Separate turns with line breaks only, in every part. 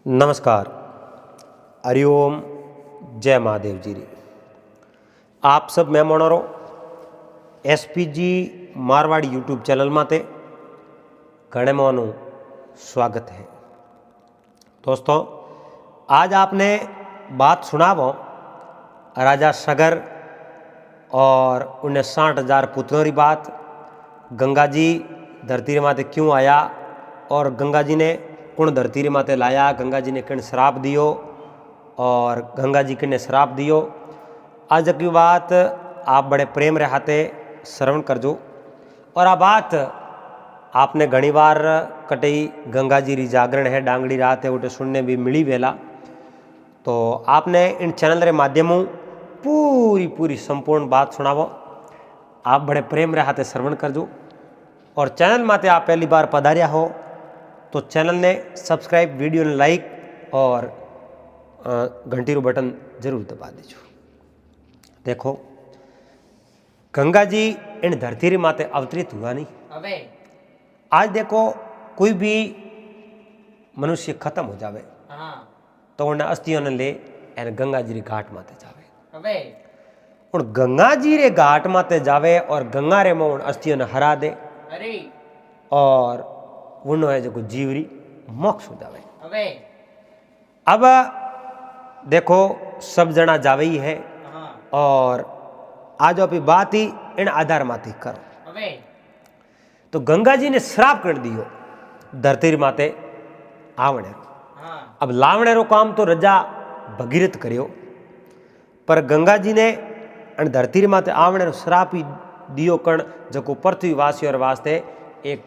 नमस्कार, हरिओम, जय महादेव जी री। आप सब मेहमानों एसपीजी मारवाड़ी यूट्यूब चैनल माते घणे मानु स्वागत है। दोस्तों, आज आपने बात सुनावो राजा सगर और उन्हें 60,000 पुत्रों की बात। गंगा जी धरती रे माते क्यों आया और गंगा जी ने कौन धरती रे माते लाया, गंगा जी ने किन श्राप दियो और गंगा जी किने श्राप दियो। आज की बात आप बड़े प्रेम रे हाथे श्रवण करजो। और आ बात आपने घनी बार कटई गंगा जी री जागरण है डांगड़ी रात है उठे सुनने भी मिली वेला, तो आपने इन चैनल रे माध्यमों पूरी संपूर्ण बात सुनावो। आप बड़े प्रेम रे हाथे श्रवण करजो। और चैनल माते आप पहली बार पधारिया हो तो चैनल ने सब्सक्राइब, वीडियो ने लाइक और घंटी रो बटन जरूर दबा दीजो। देखो, गंगा जी इन धरती रे माते अवतरित हुआ नहीं।
अबे
आज देखो, कोई भी मनुष्य खत्म हो जावे तो उन्हें अस्थियों ने ले एन गंगा जी रे घाट माते जावे।
अबे
और गंगा जी रे घाट माते जावे और गंगा रे में अस्थियों ने हरा दे
अरे
और उन्नो है जो जीवरी मोक्ष हो जावे।
अबे
अब देखो, सब जना जावे ही है और आज अपनी बात ही इन आधार माते करो।
अबे
तो गंगा जी ने श्राप कर दियो धरती माते आवणे। अब लावणे रो काम तो रजा भगीरथ करियो, पर गंगा जी ने अन धरती माते आवणे रो श्राप ही दियो कण जको पृथ्वीवासी और वास्ते एक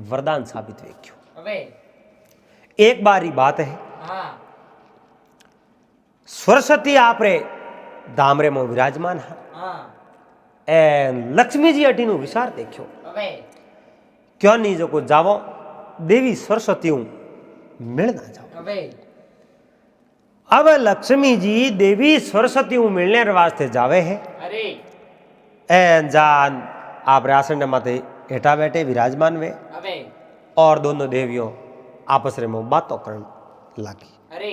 वरदान साबित वेख्यो।
अबे
एक बार ही बात है, सरस्वती आपरे धामरे में विराजमान है एन लक्ष्मी जी अटी नु विचार देखो।
अबे
क्यों नहीं जो को जावो देवी सरस्वती मिलना जाओ।
अबे
अब लक्ष्मी जी देवी सरस्वती मिलने वास्ते जावे है।
अरे
एन जान आप आसन माते हेठा बैठे विराजमान वे
अबे
और दोनों देवियों आपस में बातों करने लगी।
अरे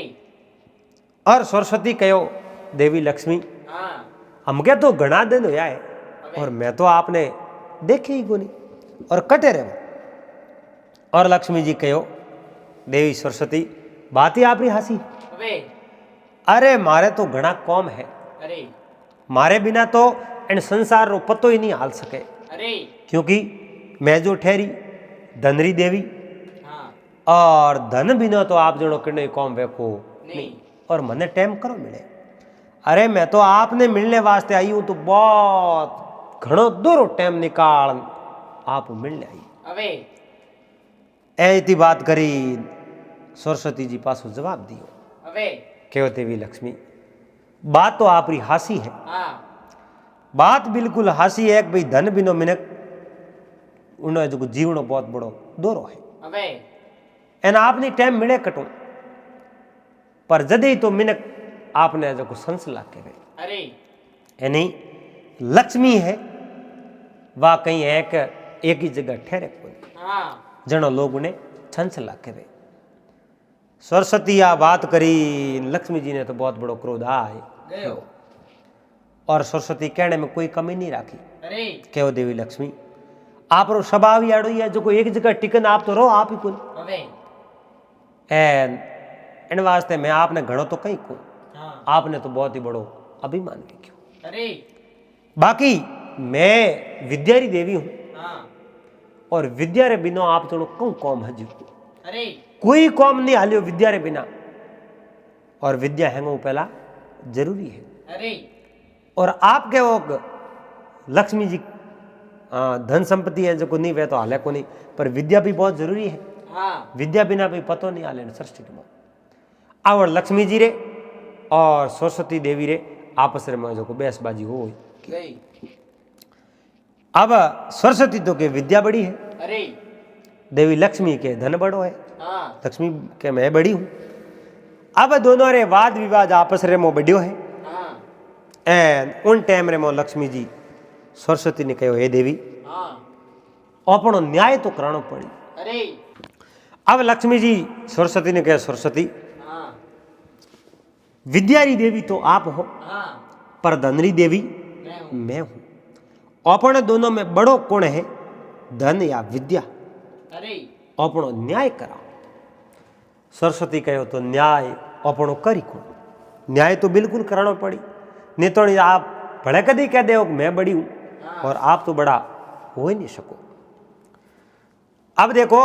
और सरस्वती कहो, देवी लक्ष्मी हमके तो घना दिन होया है और मैं तो आपने देखे ही को नहीं और कटे रहो। और लक्ष्मी जी कहो, देवी सरस्वती बात ही आपरी हंसी।
अबे
अरे मारे तो घना कौम है,
अरे
मारे बिना तो इन संसार रो पतो ही नहीं हाल सके।
अरे
क्योंकि मैं जो ठहरी धनरी देवी और धन बिना तो आप जनो किने कौम वेखो नहीं और मने टाइम करो मिले। अरे मैं तो आपने मिलने वास्ते आई हूं तो बहुत घणो दूर टाइम निकाल आप मिलने आई।
अबे
ऐसी बात करी सरस्वती जी पासो जवाब दियो।
अबे
कहो, देवी लक्ष्मी बात तो आपरी हासी है, बात बिल्कुल हासी है कि भाई धन बिनो मिनक उन्हें जो जीवनो बहुत बड़ो दोरो है।
अबे
एन आपने टाइम मिले कटो, पर जदे तो मिनक आपने जो संसला के
अरे
यानी लक्ष्मी है वह कहीं एक ही जगह ठहरे कोई जनो लोग उन्हें संसला के। सरस्वती आ बात करी, लक्ष्मी जी ने तो बहुत बड़ो क्रोध आए और सरस्वती कहने में कोई कमी नहीं राखी।
अरे
कहो, देवी लक्ष्मी आप रो स्वभाव ही आड़ो है जो कोई एक जगह टिकन आप तो रहो आप ही कुल।
अबे
इन वास्ते मैं आपने घणो तो कहीं को आपने तो बहुत ही बड़ो अभिमान देखो।
अरे
बाकी मैं विद्यारी देवी हूं और विद्या रे बिना आप तो कौन कौम हजू।
अरे
कोई कौम नहीं हालियो विद्या रे बिना, और विद्या हैंगो पहला जरूरी है।
अरे
और आप के वो लक्ष्मी जी धन संपत्ति है जो को नहीं वे तो हाले को नहीं, पर विद्या भी बहुत जरूरी है। विद्या बिना भी पतो नहीं हाले सृष्टि के। और लक्ष्मी जी रे और सरस्वती देवी रे आपस में जो को बेसबाजी हो गई। अब सरस्वती तो के विद्या बड़ी है,
अरे
देवी लक्ष्मी के धन बड़ो है, लक्ष्मी के मैं बड़ी हूं। अब दोनों रे वाद विवाद आपस रे मो बढ़ियो है। एंड उन टाइम रे मो लक्ष्मी जी सरस्वती ने कहो, हे देवी अपनो न्याय तो करानो पड़ी।
अरे
अब लक्ष्मी जी सरस्वती ने कहा, सरस्वती विद्यारी देवी तो आप हो, पर धनरी देवी मैं हूं। अपने दोनों में बड़ो कौन है, धन या विद्या? अपनो न्याय कराओ। सरस्वती कहो तो न्याय अपनो करी कौन? न्याय तो बिल्कुल कराना पड़ी, नहीं तो आप भले कदी कह दे मैं बड़ी हूं और आप तो बड़ा हो ही नहीं सको। अब देखो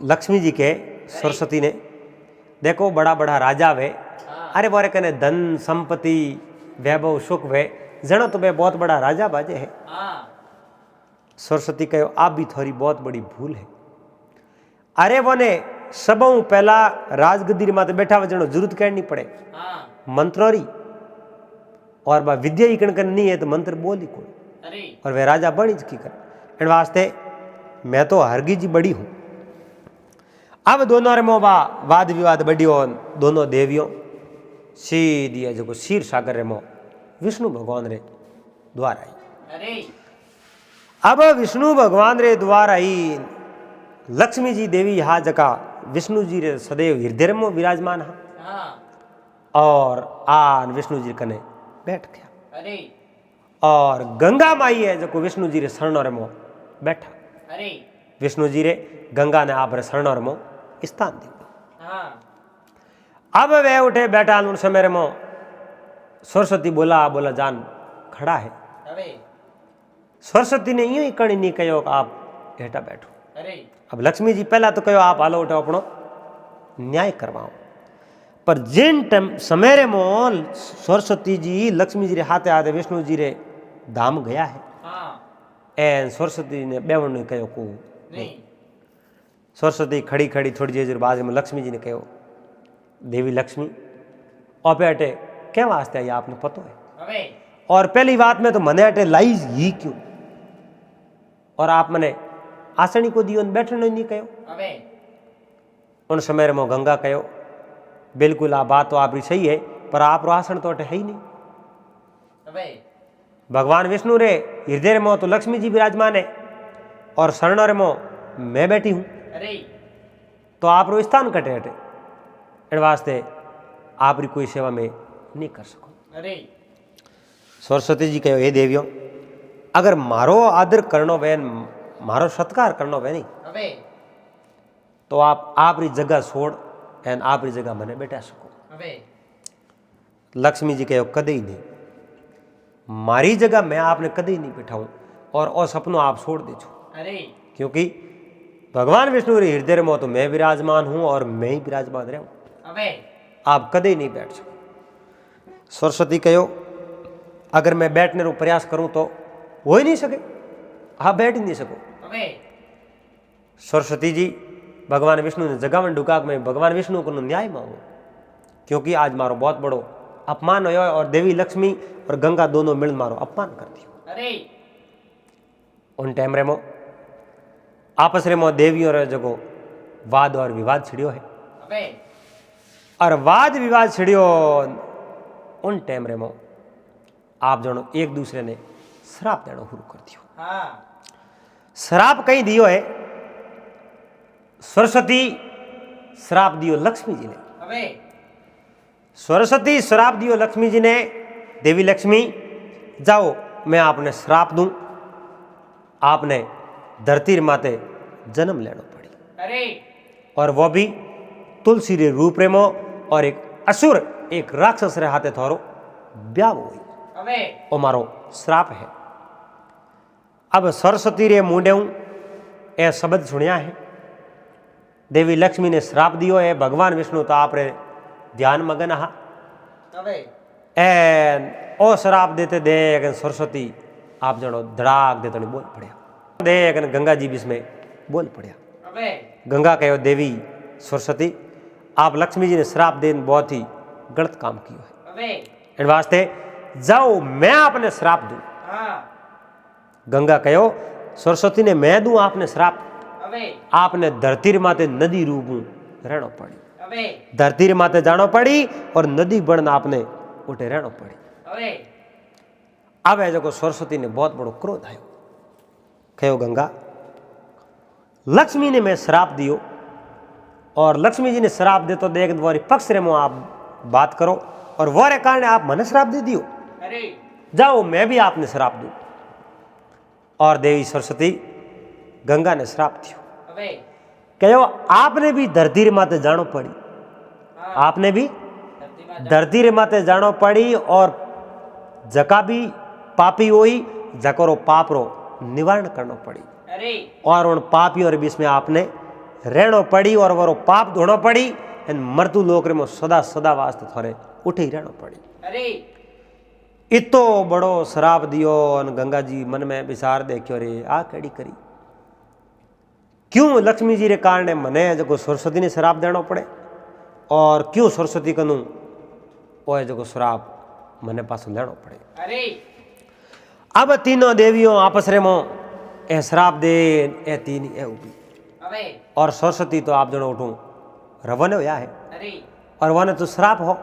लक्ष्मी जी के सरस्वती ने देखो बड़ा बड़ा राजा वे, अरे बोरे कने धन संपत्ति वैभव सुख वे, जनो तो वे बहुत बड़ा राजा बाजे है। सरस्वती कहो आप भी थोड़ी बहुत बड़ी भूल है। अरे बोने सबों पहला राजगद्दी माते बैठा वजनो जरूरत कहनी पड़े, मंत्रोरी और बा विद्या ही कण नहीं है तो मंत्र बोल ही कोई, और वे राजा बनी की कर। इन वास्ते मैं तो हरगिज बड़ी हूं। अब दोनों रे मोबा वाद विवाद बढ़ियो, दोनों देवियों सीधी है जो क्षीर सागर रे मो विष्णु भगवान रे द्वार आई। अब विष्णु भगवान रे द्वार आई, लक्ष्मी जी देवी यहाँ जका विष्णु जी रे सदैव हृदय में विराजमान है, और आन विष्णु जी कने बैठ गया। और गंगा माई है जो विष्णु जी रे शरणों रे मो बैठा। विष्णु जी रे गंगा ने आप रे शरणों रे मो स्थान दिया। अब वे उठे बैठा उन समय रे मो सरस्वती बोला बोला जान खड़ा है। सरस्वती ने यूं ही कणी नहीं कहो कि आप हेठा बैठो। अब लक्ष्मी जी पहला तो कहो आप हालो उठो अपनो न्याय करवाओ, पर जिन समय रे मो सरस्वती जी लक्ष्मी जी रे हाथे हाथे विष्णु जी रे धाम गया है, एन सरस्वती ने बेवण ने कहो को नहीं। सरस्वती खड़ी खड़ी थोड़ी देर बाद में लक्ष्मी जी ने कहो देवी लक्ष्मी आप अटे क्या वास्ते आई आपने पतो है, और पहली बात में तो मने अटे लाई ही क्यों, और आप मने आसनी को दियो बैठने नहीं कहो। उन समय में गंगा कहो बिल्कुल आ बात तो आपकी सही है, पर आप रो आसन तो अटे है ही नहीं। भगवान विष्णु रे हृदय में तो लक्ष्मी जी विराजमान है, और शरण रे मो मैं बैठी हूं, तो आप रो स्थान कटे हटे, इन वास्ते आप री कोई सेवा में नहीं कर सको। सरस्वती जी कहो हे देवियों, अगर मारो आदर करनो वे मारो सत्कार करनो वे नहीं, तो आप री जगह छोड़ एन आप री जगह मने बैठा सको। लक्ष्मी जी कहो कदे ही नहीं, मारी जगह मैं आपने कदे ही नहीं बैठाऊं, और सपनों आप छोड़ दे छो, क्योंकि भगवान विष्णु रे हृदय में तो मैं विराजमान हूं और मैं ही विराजमान रहूं, आप कदे ही नहीं बैठ सको। सरस्वती कहो अगर मैं बैठने रो प्रयास करूं तो हो ही नहीं सके, आप बैठ ही नहीं सको। सरस्वती जी भगवान विष्णु ने जगावन ढुका मैं भगवान विष्णु को न्याय मांगू, क्योंकि आज मारो बहुत बड़ो अपमान हो, और देवी लक्ष्मी और गंगा दोनों मिल मारो अपमान कर दियो। उन टाइम रे मो आपस रे मो देवियों रे जगो वाद और विवाद छिड़ियो है, और वाद विवाद छिड़ियो उन टाइम रे मो आप जनो एक दूसरे ने श्राप देना शुरू कर दियो। श्राप कहीं दियो है, सरस्वती श्राप दियो लक्ष्मी जी ने। सरस्वती श्राप दियो लक्ष्मी जी ने, देवी लक्ष्मी जाओ मैं आपने श्राप दूं, आपने धरती माते जन्म लेना पड़ी, और वो भी तुलसी रे रूप रे मो, और एक असुर एक राक्षस रे हाथे थारो ब्याह हुई, ओ मारो श्राप है। अब सरस्वती रे मुंडे ए शब्द सुनिया है, देवी लक्ष्मी ने श्राप दियो है, भगवान विष्णु तो आप रे ध्यान मगन हा, एन ओ श्राप देते दे सरस्वती आप जनो धड़ाक देते बोल पड़िया, दे गंगा जी बीच में बोल पड़िया। गंगा कहो देवी सरस्वती आप लक्ष्मी जी ने श्राप देन बहुत ही गलत काम किया है, इन वास्ते जाओ मैं आपने श्राप दूं। गंगा कहो सरस्वती ने मैं दूं आपने श्राप, आपने धरती माते नदी रूप रहना पड़ी, धरती माते जानो पड़ी और नदी बन आपने उठे रहना पड़ी। अब है जो सरस्वती ने बहुत बड़ो क्रोध आयो, कहो गंगा लक्ष्मी ने मैं श्राप दियो, और लक्ष्मी जी ने श्राप दे तो देख द्वारी पक्ष रे मो आप बात करो और वो रे कारण आप मने श्राप दे दियो,
अरे
जाओ मैं भी आपने श्राप दूं। और देवी सरस्वती गंगा ने श्राप दियो,
अबे
कहो आपने भी धरती रे माते जानो पड़ी,
हाँ
आपने भी
धरती माँ
धरती रे माते जानो पड़ी और जका भी पापी होई जकरो पाप रो निवारण करनो पड़ी
अरे
और उन पापी और बीच में आपने रहनो पड़ी और वो पाप धोनो पड़ी एन मृत्यु लोक रे में सदा सदा वास्ते थोड़े उठे ही रहनो पड़ी।
अरे
इतो बड़ो श्राप दियो और गंगा जी मन में विचार देखियो रे आ केड़ी करी, क्यों लक्ष्मी जी रे कारण मने जो सरस्वती ने श्राप देनो पड़े और क्यों सरस्वती कनु वो जो श्राप मने पास लेनो पड़े।
अरे
अब तीनों देवियों आपस रे मो ए श्राप दे ए तीन ए उभी
अबे
और सरस्वती तो आप जनो उठूं रवन होया है
अरे
और वन तो श्राप हो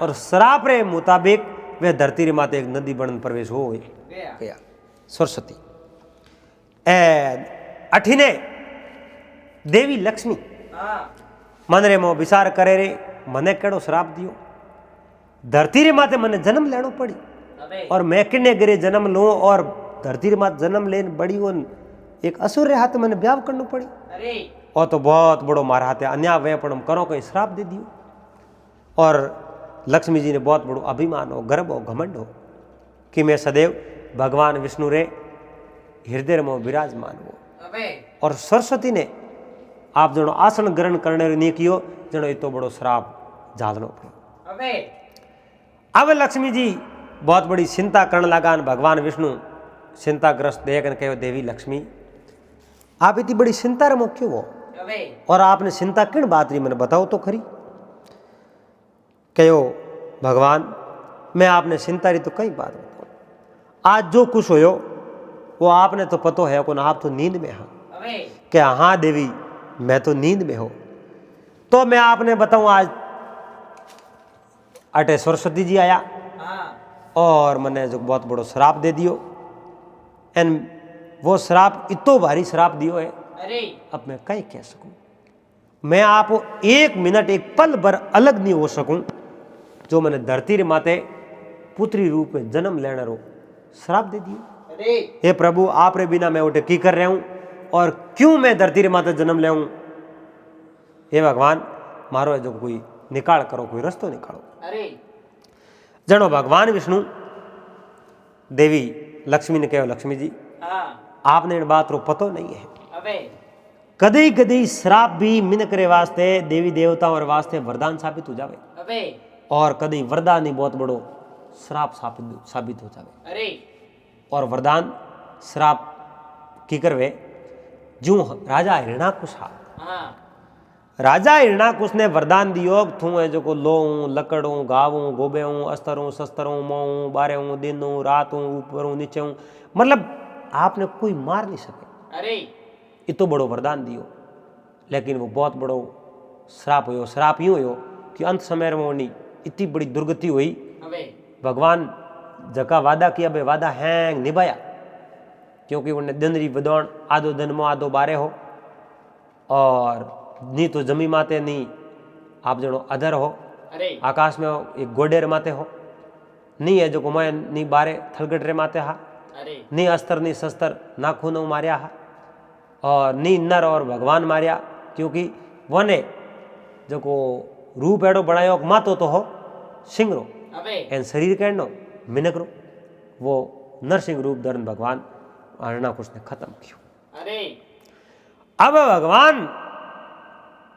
और श्राप रे मुताबिक वे धरती रे माते एक नदी बन प्रवेश हो
गया
गया सरस्वती ए अठिने देवी लक्ष्मी
हाँ
मन रे मो विचार करे रे मने केड़ो श्राप दियो, धरती रे माते मने जन्म लेनो पड़ी
अबे
और मैं किन्ने गिरे जन्म लूं और धरती रे माते जन्म लेन बड़ी उन एक असुर रे हाथ मने ब्याह करनो पड़ी
अरे
और तो बहुत बड़ो मारा हाथे अन्याय वे पण हम करो कोई श्राप दे दियो। और लक्ष्मी जी ने बहुत बड़ो अभिमान हो गर्व हो घमंड हो कि मैं सदैव भगवान विष्णु रे हृदय में विराजमान हो।
अबे
और सरस्वती ने आप जनो आसन ग्रहण करने नहीं कियो जनो इतो बड़ो श्राप झालनो पड़ो।
अबे
अब लक्ष्मी जी बहुत बड़ी चिंता करने लगा भगवान विष्णु चिंताग्रस्त देखकर कहो देवी लक्ष्मी आप इतनी बड़ी चिंता रे में क्यों हो
अबे
और आपने चिंता किन बात रही मैंने बताओ तो खरी। कहो भगवान मैं आपने चिंता रही तो कई बात बताओ, आज जो कुछ होयो वो आपने तो पतो है कौन आप तो नींद में हाँ
अबे
क्या हाँ देवी मैं तो नींद में हो तो मैं आपने बताऊं आज अटे सरस्वती जी आया
हाँ
और मैंने जो बहुत बड़ो श्राप दे दियो एन वो श्राप इतो भारी श्राप दियो है
अरे
अब मैं कहीं कह सकूं, मैं आप एक मिनट एक पल भर अलग नहीं हो सकूं जो मैंने धरती रे माते पुत्री रूप में जन्म लेने रो श्राप दे दियो।
अरे
हे प्रभु आप रे बिना मैं उठे की कर रहा हूं और क्यों मैं धरती रे माते जन्म ले हूं, हे भगवान मारो जो कोई निकाल करो कोई रस्तो निकालो।
अरे
जनो भगवान विष्णु देवी लक्ष्मी ने कहो लक्ष्मी जी
हाँ
आपने इन बात रो पतो नहीं है,
अबे
कदी कदी श्राप भी मिनक रे वास्ते देवी देवताओं और वास्ते वरदान साबित हो जावे
अबे
और कदी वरदान ही बहुत बड़ो श्राप साबित हो जावे।
अरे
और वरदान श्राप की करवे जू राजा हिरणाकुश हा
हाँ
राजा हिरणाकुश ने वरदान दियो थू है जो को लोऊं लकड़ूं गावूं गोबेऊं अस्तरूं शस्तरूं मोऊं बारेऊं दिनूं रातूं ऊपरूं नीचेऊं मतलब आपने कोई मार नहीं सके।
अरे
इतो बड़ो वरदान दियो लेकिन वो बहुत बड़ो श्राप हो। श्राप यूं हो कि अंत समय में उन्हीं इतनी बड़ी दुर्गति हुई
अबे
भगवान जका वादा किया बे वादा हैंग निभाया क्योंकि उन्हें दिन री बदौण आधो दिन में आधो बारे हो और नी तो जमी माते नी आप जनो अधर हो
अरे
आकाश में एक गोडेर माते हो नी है जो मैं नी बारे थलगटरे माते हा
अरे
नी अस्तर नी शस्त्र ना खून मारिया हा और नी नर और भगवान मारिया क्योंकि वने जो को रूप एड़ो बनायो मातो तो हो सिंगरो
अबे
एन शरीर कहनो मिनकरो वो नरसिंह रूप धरण भगवान हिरणाकुश ने खत्म कियो।
अरे
अब भगवान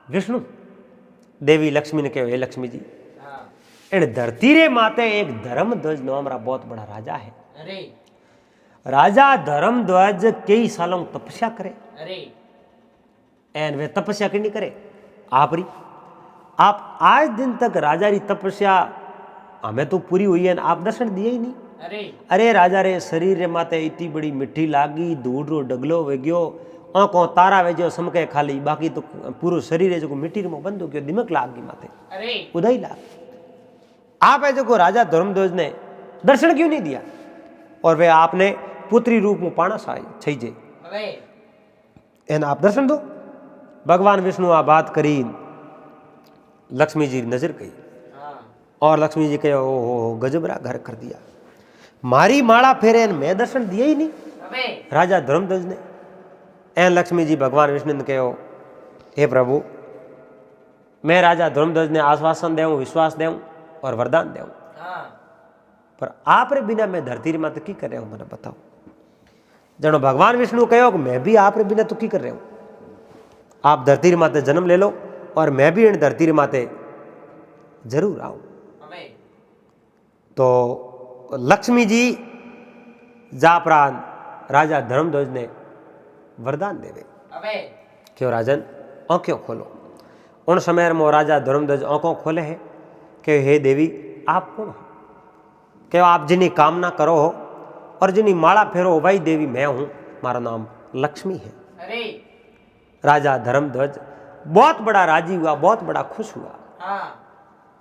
विष्णु देवी लक्ष्मी ने कहो हे लक्ष्मी जी
हाँ
इन धरती रे माते एक धर्मध्वज नाम रा बहुत बड़ा राजा है।
अरे
राजा धर्मध्वज कई सालों तपस्या करे
अरे
एन वे तपस्या क्यों नहीं करे आप री आप आज दिन तक राजा री तपस्या हमें तो पूरी हुई है आप दर्शन दिए ही नहीं।
अरे
अरे राजा रे शरीर रे माते इतनी बड़ी मिट्टी लागी धूड़ रो डगलो वेग्यो आंखों तारा वेजो समके खाली बाकी तो पूरो शरीर है जो मिट्टी रे बंद हो गयो दिमक लाग गई माते
अरे
उदाई लाग आप है जो राजा धर्मध्वज ने दर्शन क्यों नहीं दिया और वे आपने पुत्री रूप में पाना छई जे
अबे
एन आप दर्शन दो। भगवान विष्णु आ बात करी लक्ष्मी जी नजर गई
हाँ
और लक्ष्मी जी कहो ओ गजबरा घर कर दिया, मारी माड़ा फेरे मैं दर्शन दिए ही नहीं राजा धर्मध्वज ने। एन लक्ष्मी जी भगवान विष्णु ने कहो हे प्रभु, मैं राजा धर्मध्वज ने आश्वासन देऊं, विश्वास देऊं और वरदान देऊं, पर आप रे बिना मैं धरती माते की कर रहा हूं, मैंने बताओ। जनो भगवान विष्णु कहो कि मैं भी आप रे बिना तो की कर रहा हूं, आप धरती माते जन्म ले लो और मैं भी इन धरती माते जरूर आऊं। तो लक्ष्मी जी जापरान राजा धर्मध्वज ने वरदान देवे क्यों राजन आंखें खोलो। उन समय में राजा धर्मध्वज आंखों खोले है कि हे देवी आप कौन हो, कि आप जिन्हें कामना करो हो और जिन्हें माला फेरो हो, भाई देवी मैं हूं, मारा नाम लक्ष्मी है। राजा धर्मध्वज बहुत बड़ा राजी हुआ, बहुत बड़ा खुश हुआ।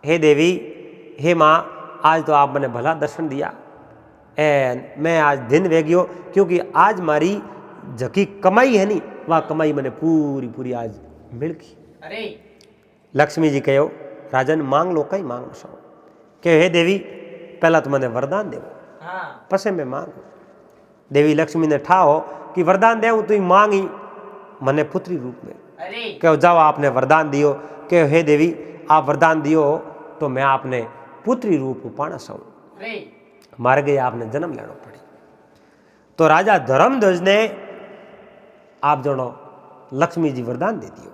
हे देवी, हे माँ, आज तो आप मैंने भला दर्शन दिया एन मैं आज दिन वे गयो, क्योंकि आज मारी जकी कमाई है नी वह कमाई मैंने पूरी पूरी आज मिल गई। लक्ष्मी जी कहो राजन मांग लो, कहीं मांग सो कि हे देवी पहला तो मैंने वरदान देवो, पसे में मांगो। देवी लक्ष्मी ने ठाओ कि वरदान देव तू मांगी मने पुत्री रूप में, कहो जाओ आपने वरदान दियो, कि हे देवी आप वरदान दियो तो मैं आपने पुत्री रूप पाना सऊ, मार गए आपने जन्म लेना पड़ी। तो राजा धर्मध्वज ने आप जनो लक्ष्मी जी वरदान दे दियो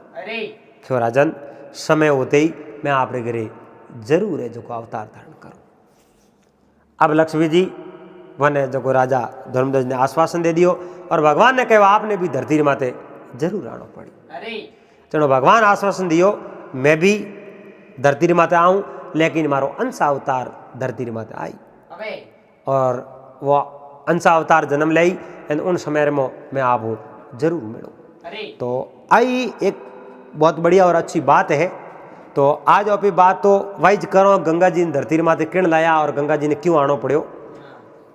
क्यों राजन समय होते ही मैं आपरे घरे जरूर है जो को अवतार धारण करूं। अब लक्ष्मी जी वने जो को राजा धर्मध्वज ने आश्वासन दे दियो और भगवान ने कहा आपने भी धरती माते जरूर आना पड़ी। चलो भगवान आश्वासन दियो मैं भी धरती माते आऊं, लेकिन मारो अंश अवतार धरती माते आई और वो अंश अवतार जन्म ले उन समय में मैं आप जरूर मिलूं। तो आई एक बहुत बढ़िया और अच्छी बात है। तो आज अपनी बात तो वाइज करो गंगा जी ने धरती माते किण लाया और गंगा जी ने क्यों आना पड़ो,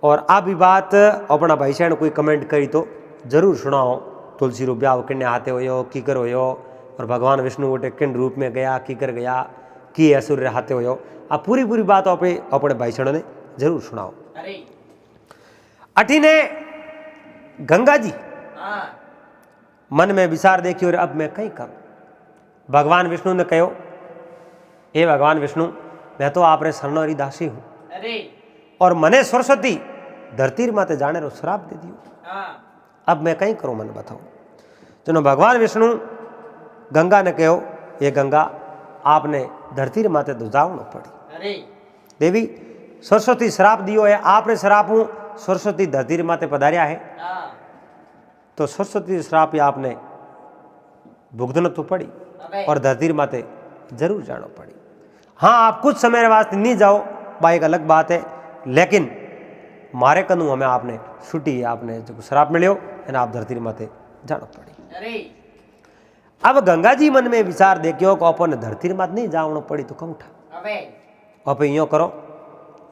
और आ भी बात अपना भाई साहब कोई कमेंट करी तो जरूर सुनाओ। तुलसी रो ब्याह किन्ने हाथे होयो, कीकर होयो, और भगवान विष्णु गोटे किन रूप में गया, कीकर गया, की असुर हाथे होयो, आ पूरी पूरी बात अपने भाई साहब ने जरूर सुनाओ। अठीने गंगा जी मन में विचार देखियो और अब मैं कहीं करूं। भगवान विष्णु ने कहो हे भगवान विष्णु मैं तो आप रे शरणोरी दासी हूं और मने सरस्वती धरती माते जाने रो श्राप दे दियो, अब मैं कहीं करूं मन बताओ। चलो भगवान विष्णु गंगा ने कहो ये गंगा आपने धरती माते तो जावनो पड़ी, देवी सरस्वती श्राप दियो है, आप रे श्राप हूं, सरस्वती धरती माते पधारिया है, तो सरस्वती श्राप आपने भुगतना तो पड़ी और धरती माते जरूर जाना पड़ी। हाँ आप कुछ समय वास्ते नहीं जाओ बा एक अलग बात है, लेकिन मारे कनु हमें आपने छुट्टी आपने जो श्राप मिलो एना आप धरती माते जाना पड़ी। अब गंगा जी मन में विचार देखियो को अपन धरती माते नहीं जावनो पड़ी तो कहूँ था आप यो करो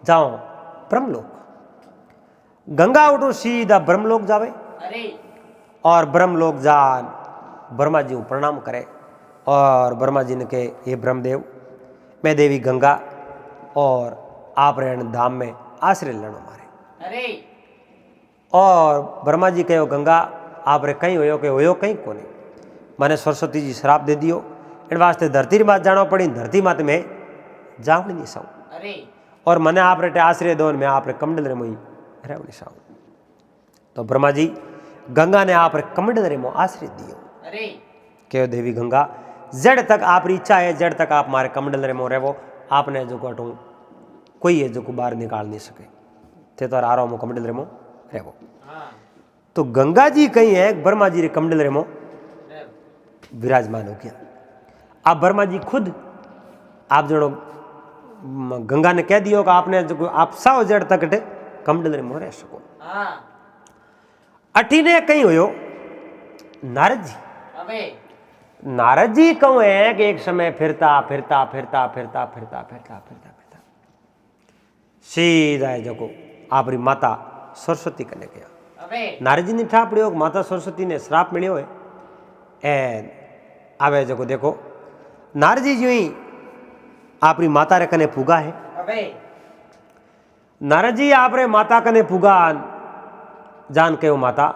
जाओ ब्रह्मलोक। गंगा उठो सीधा ब्रह्मलोक जावे और ब्रह्मलोक जान ब्रह्मा जी को प्रणाम करे और ब्रह्मा जी ने कहे हे ब्रह्मदेव मैं देवी गंगा और आप रहन धाम में आश्रय लेना मारे, और ब्रह्मा जी कहो गंगा आप रे कहीं होयो के होयो कहीं कोने, मैंने सरस्वती जी श्राप दे दियो इन वास्ते धरती मात जाना पड़ी, धरती मात में जाऊँ नहीं साऊँ और मैंने आप रे आश्रय दो मैं आप रे कमंडल रे मोई रहनी साऊँ। तो ब्रह्मा जी गंगा ने आप रे कमंडल रे मो आश्रय दियो, कहो देवी गंगा जड़ तक आप इच्छा है जड़ तक आप मारे कमंडल रे मो रहो, आपने जो को कोई है जो को बाहर निकाल नहीं सके थे तो आ रहा हूँ कमंडल रे मो रहो। तो गंगा जी कहीं है ब्रह्मा जी रे कमंडल रे मो विराजमान हो गया। अब ब्रह्मा जी खुद आप जो गंगा ने कह दियो कि आपने जो आप 100 जड़ तक कमंडल रे मो रह सको। अठीने कहीं होयो नारद जी, नारद जी कहूँ है कि एक समय फिरता फिरता फिरता फिरता फिरता फिरता फिरता फिरता सीधा है जो आपरी माता सरस्वती कने गया। नारद जी ने ठा पड़ियो माता सरस्वती ने श्राप मिलियो है एन आवे जो देखो नारद जी जो ही आपरी माता रे कने पुगा है
अबे
नारद जी आप रे माता कने पुगा जान के माता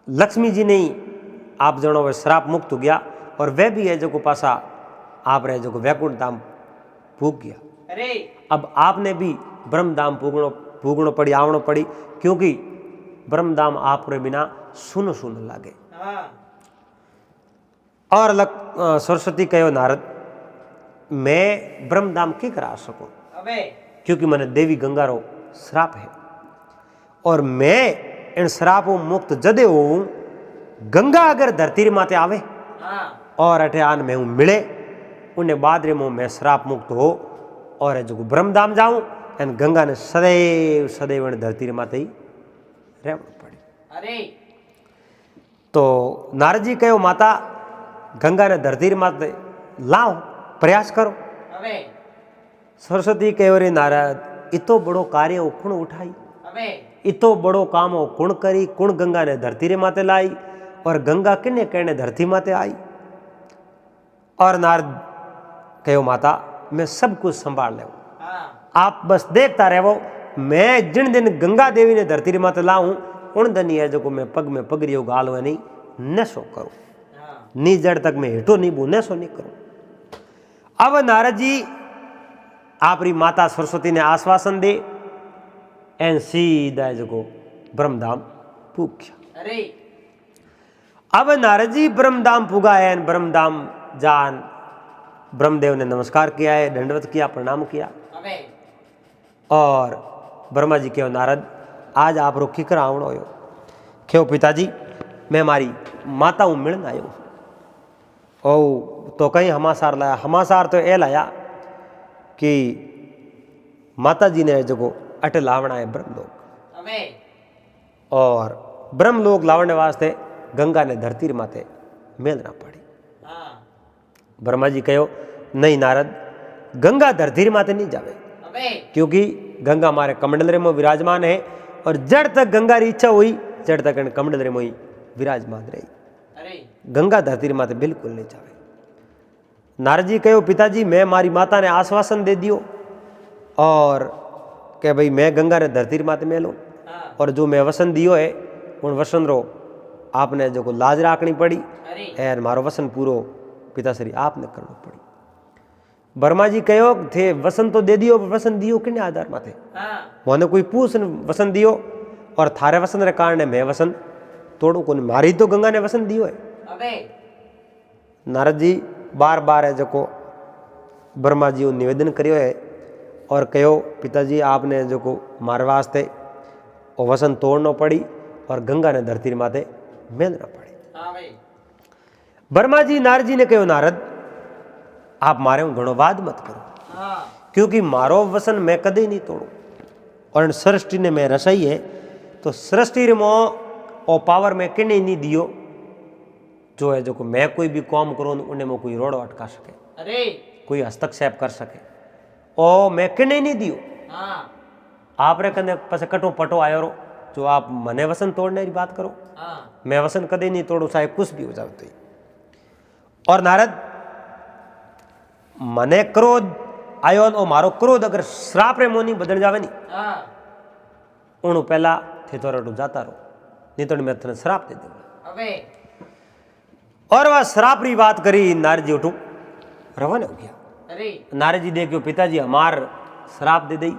लक्ष्मी जी ने आप जनो वे श्राप मुक्त हो गया और वह भी है जो को पासा आप रे जो को वैकुंठ धाम पूग गया।
अरे
अब आपने भी ब्रह्म धाम पूगणो पड़ी आवणो पड़ी क्योंकि ब्रह्म धाम आप रे बिना सुन सुन लागे।
हाँ
और सरस्वती कहो नारद मैं ब्रह्म धाम की करा सकूं
अबे
क्योंकि मैंने देवी गंगा रो श्राप है और मैं इन श्रापों मुक्त जदे हूं गंगा अगर धरती रे माते आवे
हाँ
और अठे आन में हूं मिले उन्हें बाद रे मैं श्राप मुक्त हो और जो ब्रह्म धाम जाऊं एन गंगा ने सदैव सदैव धरती रे माते ही रहना पड़े।
अरे
तो नारद जी कहो माता गंगा ने धरती रे माते लाओ प्रयास करो।
अबे
सरस्वती कहो रे नारद इतो बड़ो कार्य वो कुण उठाई
अबे
इतो बड़ो काम वो कुण करी कुण गंगा ने धरती रे माते लाई और गंगा किने कहने धरती माते आई। और नारद कहो माता मैं सब कुछ संभाल ले
हाँ
आप बस देखता रहो मैं जिन दिन गंगा देवी ने धरती रे माते लाऊं उन दिन है जो मैं पग में पगड़ी गाल हुए नहीं नशो करूं
हाँ
नी जड़ तक मैं हेठो नहीं बू नशो नहीं करूं। अब नारद जी आपरी माता सरस्वती ने आश्वासन दे एन सीधा जो ब्रह्मधाम पूग गया।
अरे
अब नारद जी ब्रह्मधाम पुगा है ब्रह्मधाम जान ब्रह्मदेव ने नमस्कार किया है दंडवत किया प्रणाम किया।
अबे
और ब्रह्मा जी कहो नारद आज आप रो किकर आवणो हो क्यों पिताजी मैं हमारी माता हूँ मिलन आयो ओ तो कहीं हमासार लाया हमासार तो ए लाया कि माता जी ने जो अट लावना है ब्रह्मलोक
अबे
और ब्रह्मलोक लावने वास्ते गंगा ने धरती रे माते मेलना पड़ी।
हाँ
ब्रह्मा जी कहो नहीं नारद गंगा धरती रे माते नहीं जावे
अबे
क्योंकि गंगा हमारे कमंडल रे में विराजमान है और जड़ तक गंगा री इच्छा हुई जड़ तक कमंडल रे में विराजमान रही।
अरे
गंगा धरती रे माते बिल्कुल नहीं जावे। नारद जी कहो पिताजी मैं हमारी माता ने आश्वासन दे दियो और के भाई मैं गंगा ने धरती रे माते मेलो
हाँ
और जो मैं वसन दियो है उन वसन रो आपने जो लाज राखनी पड़ी
अरे
और मारो वसन पूरो पिताश्री आपने करना पड़ी। ब्रह्मा जी कहो थे वसन तो दे दियो वसन दियो किने आधार माथे
हाँ
मोने कोई पूछ वसन दियो और थारे वसन रे कारण मैं वसन तोड़ू को मारी तो गंगा ने वसन दियो है।
अबे
नारद जी बार बार है जो ब्रह्मा जी निवेदन करियो है और कहो पिताजी आपने जो को मारे वास्ते वो वसन तोड़ना पड़ी और गंगा ने धरती रे माथे मेलना पड़ी।
हाँ भाई
ब्रह्मा जी नारद जी ने कहो नारद आप मारे घणो वाद मत करो
हाँ
क्योंकि मारो वसन मैं कदे नहीं तोड़ू और सृष्टि ने मैं रसाई है तो सृष्टि रे मो ओ पावर में किने नहीं दियो जो है जो को मैं कोई भी काम करूँ उन्हें में कोई रोड़ो अटका सके
अरे
कोई हस्तक्षेप कर सके ओ मैं किने नहीं दियो
हाँ
आप रे कने पसे कटो पटो आयो रो जो आप मने वसन तोड़ने की बात करो
हाँ
मैं वसन कदे नहीं तोड़ू चाहे कुछ भी हो जाओ तो। और नारद मने क्रोध आयो और मारो क्रोध अगर श्राप रे मोनी बदल जावे नी
हाँ
उन पहला थे तो रटू जाता रहो नहीं तो मैं तेने श्राप दे दूंगा।
अबे
और वह श्राप री बात करी नारद जी उठू रवाना हो गया।
अरे
नारद जी देखियो पिताजी हमार श्राप दे दई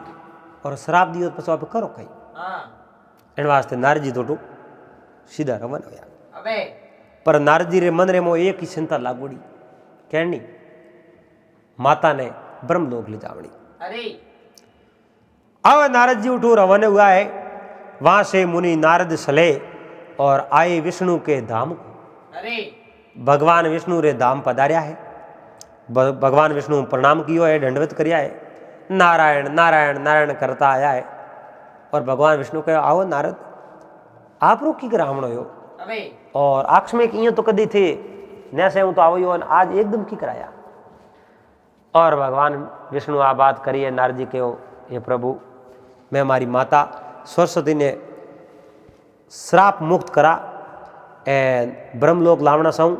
और श्राप दियो तो आप करो कहीं
हाँ
इन वास्ते नारद जी तो सीधा रवाना होया।
अबे
पर नारद जी रे मन रे मो एक ही चिंता लागूड़ी कहनी माता ने ब्रह्मलोक ले जावनी।
अरे
अब नारद जी उठो रवाना हुआ है वहां से मुनि नारद सले और आए विष्णु के धाम को।
अरे
भगवान विष्णु रे धाम पधार्या है भगवान विष्णु प्रणाम कियो है दंडवत करिया है नारायण नारायण नारायण करता आया है और भगवान विष्णु कहो आओ नारद आप रो की करावणो हो
अबे
और आकस्मिक इं तो कदी थे न से तो आवो और आज एकदम की कराया। और भगवान विष्णु आ बात करिए नारद जी कहो हे प्रभु मैं हमारी माता सरस्वती ने श्राप मुक्त करा एंड ब्रह्मलोक लावना चाहूँ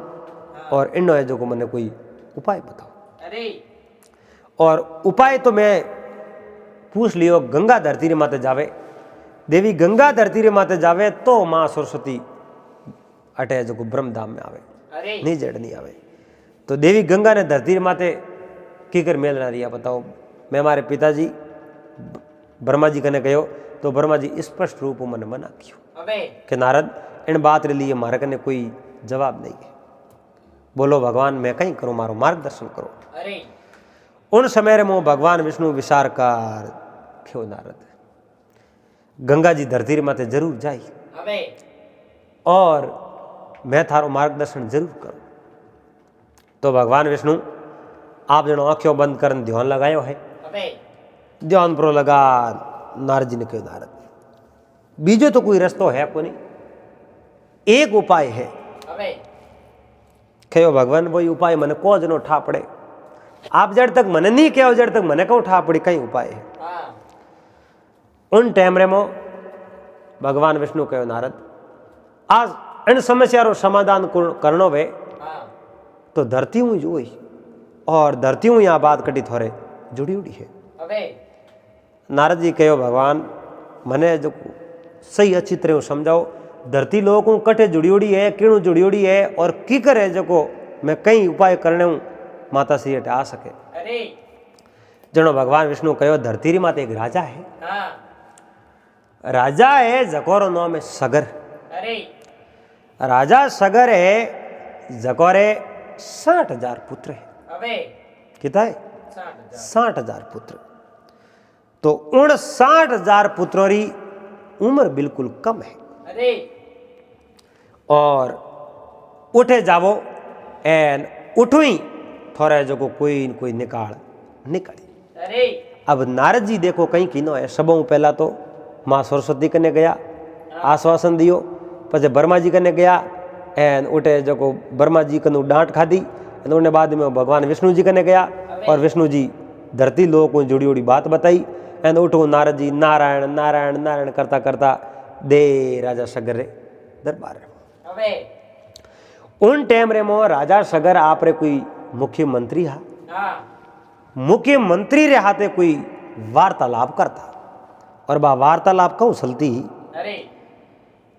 और इन है जो को मैंने कोई उपाय बताओ।
अरे
और उपाय तो मैं पूछ लियो, गंगा धरती रे माते जावे, देवी गंगा धरती रे माते जावे तो माँ सरस्वती अटे जो ब्रह्मधाम में आवे, नहीं जड़ नहीं आवे। तो देवी गंगा ने धरती रे माते की कर मेल ना रिया बताओ। मैं हमारे पिताजी ब्रह्मा जी कने गयो तो ब्रह्मा जी स्पष्ट रूप में मन मना कियो कि नारद इन बात रे लिए मारे कने कोई जवाब नहीं है, बोलो भगवान मैं कहीं करूं, मारो मार्गदर्शन करो। उन समय रे मो भगवान विष्णु विचार कर क्यों नारद गंगा जी धरती रे माते जरूर जाई और मैं थारो मार्गदर्शन जरूर करूं। तो भगवान विष्णु आप जनो आंखों बंद कर ध्यान लगायो है, ध्यान प्रो लगा। नारद जी ने कहो नारद बीजो तो कोई रस्तो है को नहीं, एक उपाय है। कहो भगवान वही उपाय मने को जनो ठा पड़े, आप जड़ तक मने नहीं कहो जड़ तक मने को ठा पड़ी कई उपाय है। उन टाइम रे मो भगवान विष्णु कहो नारद आज इन समस्या रो समाधान करनो वे तो धरती हूँ जोई और धरती हूँ यहाँ बात कटी थोड़े जुड़ी उड़ी है। नारद जी कहो भगवान मने जो सही अच्छी तरह समझाओ, धरती लोगों को कटे जुड़ी उड़ी है, किणु जुड़ी उड़ी है और की करे जो को मैं कई उपाय करने हूँ माता श्री हटे आ सके। जनो भगवान विष्णु कहो धरती री माते एक राजा है, राजा है जकोरो नाम है सगर। राजा सगर है जकोरे 60,000 पुत्र है। कितना है? 60,000 पुत्र। तो उन 60,000 पुत्रों की उम्र बिल्कुल कम है और उठे जावो एन उठो ही थोड़ा जो को कोई निकाले। अब नारद जी देखो कहीं कीनो है, सबों पहला तो माँ सरस्वती कने गया आश्वासन दियो, पछे ब्रह्मा जी कने गया एन उठे जो को ब्रह्मा जी कनु डांट खादी, उन्होंने बाद में भगवान विष्णु जी कने गया और विष्णु जी धरती लोगों को जुड़ी उड़ी बात बताई एन उठो नारद जी नारायण नारायण नारायण करता करता दे राजा सगर रे दरबार रे। उन टाइम रे मो राजा सगर आप रे कोई मुख्यमंत्री हा, मुख्यमंत्री रे हाथे कोई वार्तालाप करता और बा वार्तालाप कहूँ चलती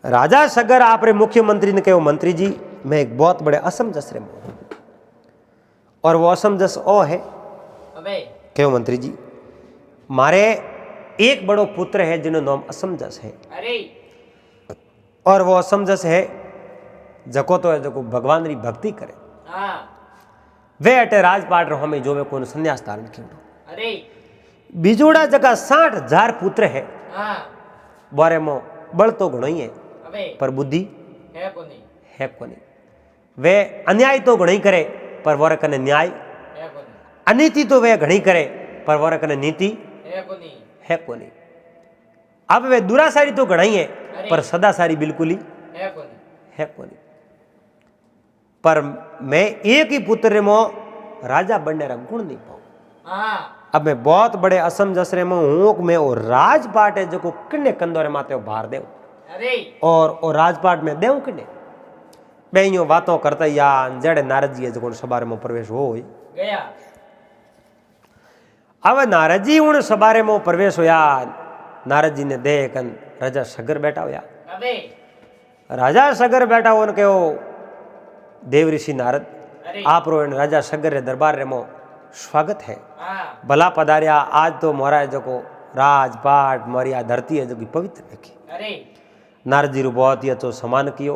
राजा सगर आप रे मुख्यमंत्री ने कहो मंत्री जी मैं एक बहुत बड़े असमंजस रे में और वो असमंजस ओ है। कहो मंत्री जी मारे एक बड़ो पुत्र है जिन्हों नाम असमंजस है और वो असमंजस है जको तो है जको भगवान री भक्ति करे वे अटे राजपाट रो हमें जो वे कोन संन्यास धारण कियो। बिजोड़ा जगह 60,000 पुत्र है बारे मो बल तो घणो ही है पर बुद्धि है कोनी। वे अन्याय तो घणो ही करे पर वोरे कने न्याय, अनीति तो वे घणी करे पर वोरे कने नीति है कोनी। अब वे दुरासारी तो घणा ही है पर सदासारी बिल्कुल ही है कोनी। पर मैं एक ही पुत्र मो राजा बनने रा गुण नहीं पाऊं। अब मैं बहुत बड़े असमंजस रे में हूं मैं वो राजपाट है जो को किन्ने कंदोरे माते बाहर देव और वो राजपाट में देव किन्ने मैं यूं बातों करता या जड़े नारद जी जो सबारे में प्रवेश हो गया। अब नारद जी उन सबारे में प्रवेश होया, नारद जी ने देख राजा सगर बैठा होया। राजा सगर बैठा हो उनके देव ऋषि नारद आप रो राजा सगर रे दरबार रे मो स्वागत है, भला पधारिया। आज तो मोरा जो को राजपाट मोरिया धरती है जो की पवित्र रखी। नारद जी रू बहुत ही अच्छो सम्मान कियो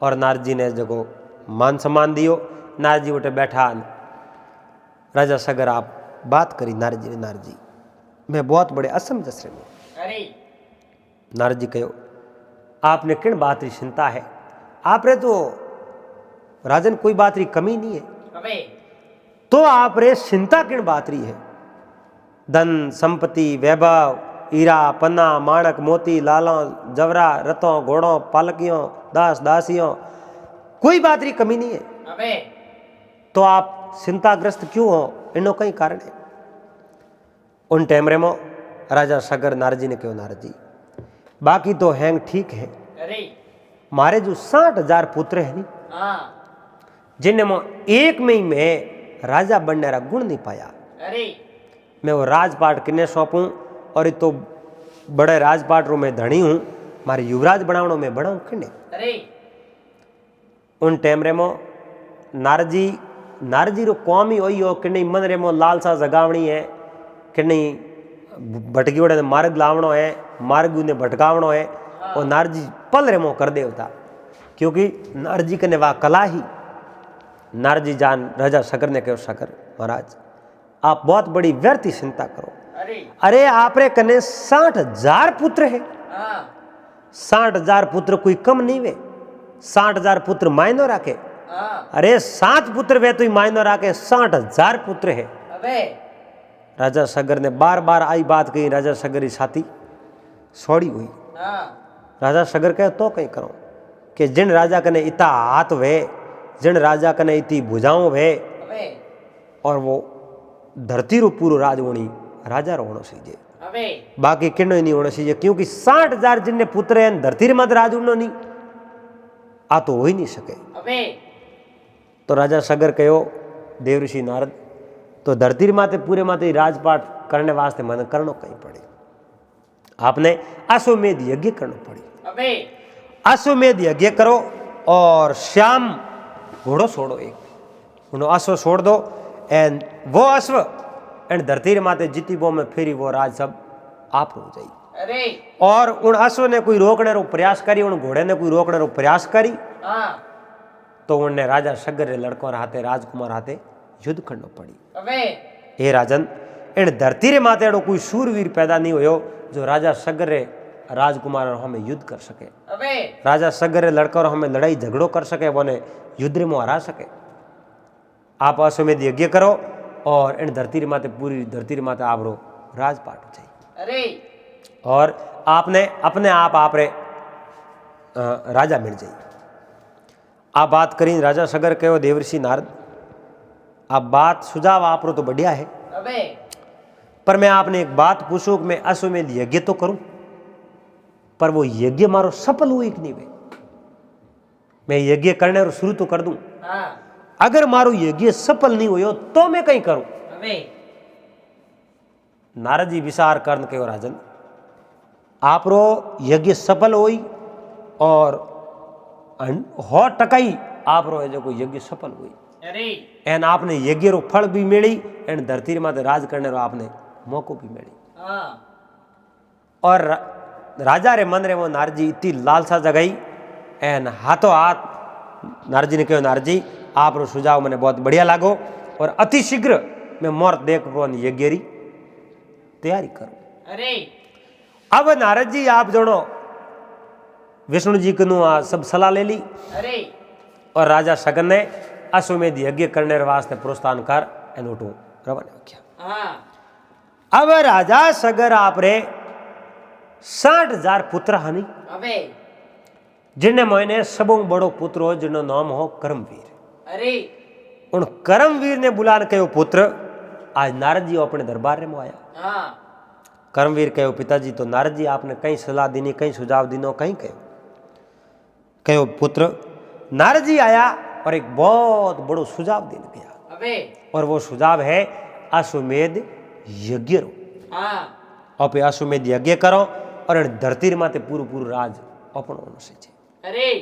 और नारद जी ने जो को मान सम्मान दियो। नारद जी उठे बैठा राजा सगर आप बात करी नारद जी ने, नारद जी मैं बहुत बड़े असमंजस में। नारद जी कहो आपने किन बात री चिंता है, आप रे तो राजन कोई बात री कमी नहीं है तो आप रे चिंता किन बात री है। धन संपत्ति वैभव हीरा पन्ना माणक मोती लालों जवरा रथों घोड़ों पालकियों दास दासियों कोई बात री कमी नहीं है तो आप चिंताग्रस्त क्यों हो, इनो कई कारण है। उन टाइम रे मो राजा सगर नारद जी ने कहो नारद जी बाकी तो हैंग ठीक है, मारे जो 60,000 पुत्र है नी जिन्हें मो एक में ही मैं राजा बनने रा गुण नहीं पाया
अरे
मैं वो राजपाट किन्ने सौंपूं और तो बड़े राजपाट रो मैं धनी हूँ मारे युवराज बनावणो मैं बनाऊं किन्ने।
अरे
उन टाइम रे मो नारजी रो कौम ही होई हो किन्ने मन रे मो लालसा जगावणी है किन्ने भटकी वड़े मार्ग लावणो है मार्ग ने भटकावणो है और नारजी पल रे मो कर देवता क्योंकि नारजी कने वा कला ही। नारजी जान राजा सगर ने कहो सगर महाराज आप बहुत बड़ी व्यर्थ चिंता करो। अरे आपरे कने 60,000 पुत्र है। 60,000 पुत्र कोई कम नहीं वे। 60,000 पुत्र मायनो राखे। अरे 7 पुत्र वे तो ही मायनो राखे 60,000 पुत्र है। राजा सगर ने बार बार आई बात कही। राजा सगर की छाती सोड़ी हुई। राजा सगर कहे तो कहीं करो कि जिन राजा कने इतना हाथ वे जिन राजा कने इतनी भुजाओं वे और वो धरती रो पूरो राज होनी राजा रो होना चाहिए बाकी किन्नो ही नहीं होना चाहिए क्योंकि 60,000 जिनने पुत्र हैं धरती रे मत राज उन्नो नहीं आ तो हो ही नहीं सके। तो राजा सगर कहो देवऋषि नारद तो धरती माते पूरे माते राजपाट करने वास्ते मन करनो कहीं पड़े। आपने अश्वमेध यज्ञ करना पड़ी। अश्वमेध यज्ञ करो और श्याम घोड़ो छोड़ो एक उन्हों अश्व छोड़ दो एंड वो अश्व एंड धरती माते जीती बो में फिर वो राज सब आप हो जाए। और उन अश्व ने कोई रोकने रो प्रयास करी उन घोड़े ने कोई रोकने रो प्रयास करी तो उनने राजा सगर रे लड़कों हाथे राजकुमार हाथे युद्ध करना पड़ी। हे राजन इन धरती रे माते एड़ो कोई सूरवीर पैदा नहीं होयो जो राजा सगर रे राजकुमार हमें युद्ध कर सके। राजा सगर रे लड़का और हमें लड़ाई झगड़ो कर सके वो युद्ध में हरा सके। आप अश्वमेध यज्ञ करो और इन धरती रे माते पूरी धरती रे माते आप रो राजपाट हो जाए और आपने अपने आप रे राजा मिल जाए। आप बात करी राजा सगर कहो देवऋषि नारद आप बात सुझाव आप रो तो बढ़िया है पर मैं आपने एक बात पूछूं कि मैं अश्वमेध यज्ञ तो करूं पर वो यज्ञ मारो सफल हुई कि नहीं वे। मैं यज्ञ करने और शुरू तो कर दूं अगर मारो यज्ञ सफल नहीं हुयो तो मैं कहीं करूं। नारद जी विचार करन कहो राजन आप रो यज्ञ सफल हुई और 100% आप रो जो कोई यज्ञ सफल हुई एन आपने यज्ञ रो फल भी मिली एन धरती माते राज करने रो आपने मौको भी मिली। और राजा रे मन रे वो नारजी इतनी लालसा जगाई एन हाथों हाथ नारजी ने कहो नारजी आप रो सुझाव मैंने बहुत बढ़िया लागो और अति शीघ्र मैं मुहूर्त देख यज्ञ री तैयारी करूं। अब नारद जी आप जोड़ो विष्णु जी को सब सलाह ले ली और राजा सगन ने अश्वमेध यज्ञ करने वास्ते प्रोत्साहन कर एनोटो रवाना किया। अब राजा सगर आप रे 60,000 पुत्र हनी जिन्हें मैंने सबों बड़ो पुत्र हो जिन्हों नाम हो कर्मवीर। उन कर्मवीर ने बुलान कहो पुत्र आज नारद जी अपने दरबार में आया। कर्मवीर कहो पिताजी तो नारद जी आपने कहीं सलाह दीनी कहीं सुझाव दीनो कहीं कहो पुत्र नारद जी आया और एक बहुत बड़ो सुझाव देने गया और वो सुझाव है अश्वमेध यज्ञ रो। आप अश्वमेध यज्ञ करो और धरती माते पूरू राज अपन होना चाहिए।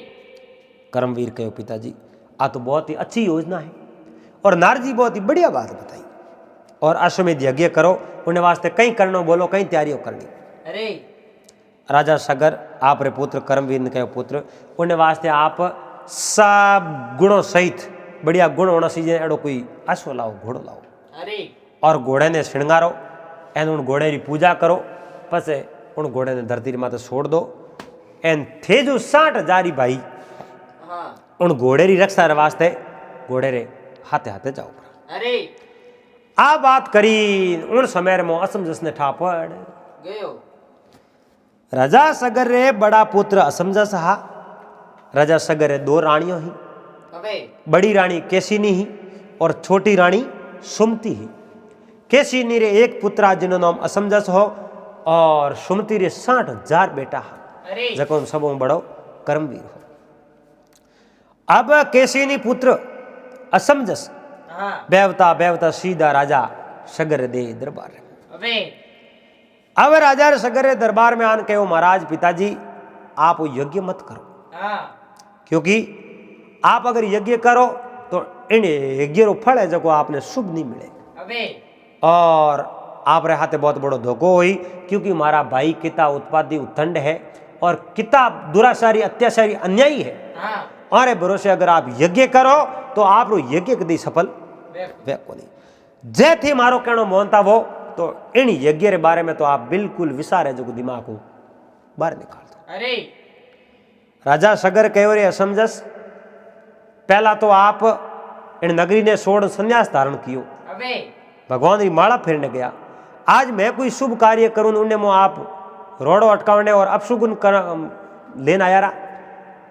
कर्मवीर कहो पिताजी आ तो बहुत ही अच्छी योजना है और नारद जी बहुत ही बढ़िया बात बताई और अश्वमेध यज्ञ करो उन्हें वास्ते कहीं करनो बोलो कहीं तैयारियों करनी। राजा सगर आप रे पुत्र कर्मवीर ने कहो पुत्र उन्हें वास्ते आप सब गुणों सहित बढ़िया गुण होना चाहिए एडो कोई अश्व लाओ घोड़ो लाओ और घोड़े ने श्रृंगारो एन उन घोड़े की पूजा करो पस उन घोड़े ने धरती माते छोड़ दो एन थे जो 60,000 भाई उन घोड़े की रक्षा वास्ते घोड़े रे हाथे हाथे जाओ। आ बात करी उन समय में असमंजस ने ठा पड़ गयो। राजा सगर रे बड़ा पुत्र असमंजस हा। राजा सगर रे 2 रानियों ही बड़ी रानी केसिनी ही और छोटी रानी सुमति ही। केसिनी रे एक पुत्र जिनो नाम असमंजस हो और सुमति रे 60,000 बेटा हा जको सब बड़ो कर्मवीर हो। अब केसिनी पुत्र असमंजस बेवता बेवता सीधा राजा सगर दे दरबार
अबे
अब राजा सगर दरबार में आन कहो महाराज पिताजी आप यज्ञ मत करो,
हाँ
क्योंकि आप अगर यज्ञ करो तो इन यज्ञ रो फल है जो आपने शुभ नहीं मिले,
अबे
और आप रे हाथे बहुत बड़ो धोखो हुई, क्योंकि हमारा भाई किता उत्पादी उत्तंड है और किता दुराचारी अत्याचारी अन्यायी है।
हाँ
और भरोसे अगर आप यज्ञ करो तो आप रो यज्ञ कदी सफल वे को नहीं। जे थी मारो कहनो मोहनता वो तो इन यज्ञ रे बारे में तो आप बिल्कुल विसार है जो दिमाग को बाहर निकाल दो।
अरे
राजा सगर कहो रे असमझस, पहला तो आप इन नगरी ने छोड़ संन्यास धारण कियो,
अबे
भगवान की माला फेरने गया। आज मैं कोई शुभ कार्य करूं उन्हें मो आप रोडो अटकावने और अपशुगुन लेना आया रहा,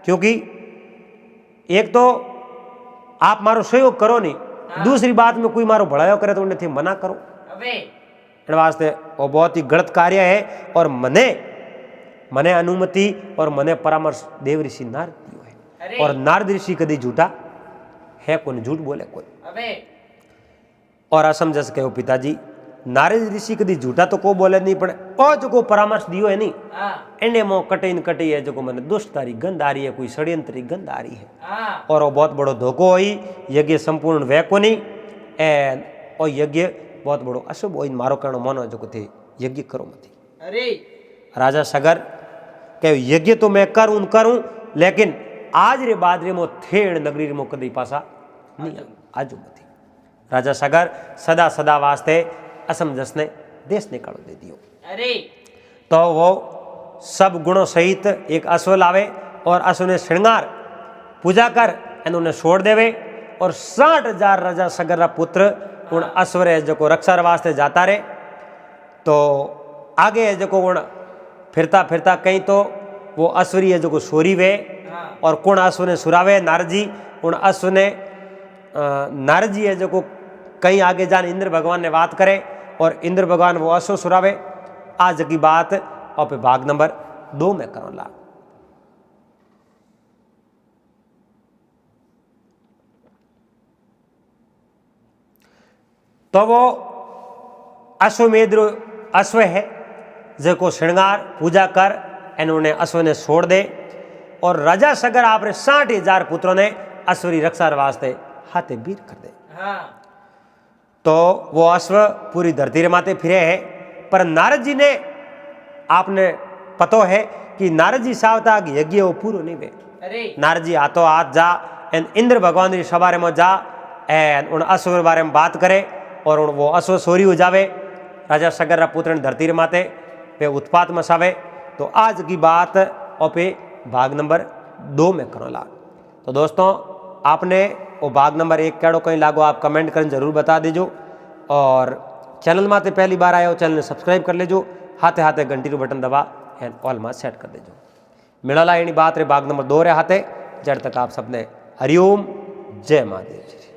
क्योंकि एक तो आप मारो सहयोग करो नहीं,
हाँ।
दूसरी बात में कोई मारो भड़ायो करे तो उन्हें थी मना करो।
अबे
इन वास्ते वो बहुत ही गलत कार्य है और मने अनुमति और मने परामर्श देव ऋषि नारद दियो है।
अरे
और नारद ऋषि कदी झूठा है कौन, झूठ बोले कोई।
अबे
और असमझस कहो पिताजी नारद ऋषि कदी झूठा तो को बोले नहीं, पण ओ जो को परामर्श दियो है नहीं
हाँ
एने मो कटी है जो को मैंने दुष्टारी गंध आ रही है, कोई षड्यंत्री गंध आ रही है,
हाँ
और वो बहुत बड़ो धोखो हुई। यज्ञ संपूर्ण वे को नहीं एन और यज्ञ बहुत बड़ो अशुभ हो। मारो कहनो मानो जो थे यज्ञ करो मत।
अरे
राजा सगर कहो यज्ञ तो मैं करूं लेकिन आज रे बाद रे मो थेड़ नगरी रे मो कदी पासा नहीं आजू मती। राजा सगर सदा सदा वास्ते असमझस ने देश निकालो दे दियो।
अरे
तो वो सब गुणों सहित एक अश्व लावे और अश्व ने श्रृंगार पूजा कर इन्होंने छोड़ देवे, और 60,000 राजा सगर रा पुत्र उन अश्व रे जो रक्षा वास्ते जाता रहे। तो आगे जो उन फिरता फिरता कहीं तो वो अश्वरी है जो सोरी वे,
हाँ
और कौन अश्व ने सुरावे नारद जी। उन अश्व ने नारद जी है जो कहीं आगे जान इंद्र भगवान ने बात करे और इंद्र भगवान वो अश्व सुरावे। आज की बात और भाग नंबर 2 में करो ला। तो वो अश्वमेध अश्व है जो श्रृंगार पूजा कर इन्होंने अश्व ने छोड़ दे, और राजा सगर आपने 60,000 पुत्रों ने अश्वरी रक्षा वास्ते हाथे वीर कर दे।
हाँ
तो वो अश्व पूरी धरती रे माते फिरे है। पर नारद जी ने आपने पतो है कि नारद जी सावता यज्ञ वो पूरो नहीं वे।
अरे
नारद जी हाथों हाथ जा एन इंद्र भगवान री सवारे में जा एन उन अश्व के बारे में बात करे, और उन वो अश्व सोरी हो जावे। राजा सगर रा पुत्र धरती रे माते पे उत्पात मसावे। तो आज की बात और पे भाग नंबर 2 में करो ला। तो दोस्तों आपने वो भाग नंबर 1 केड़ो कहीं लागो आप कमेंट कर जरूर बता दीजो, और चैनल माते पहली बार आए हो चैनल ने सब्सक्राइब कर लेजो, हाथे हाथे घंटी रो बटन दबा एंड ऑल में सेट कर देजो। मिलला एनी बात रे भाग नंबर 2 रे हाथे। जब तक आप सबने हरिओम जय महादेव जी।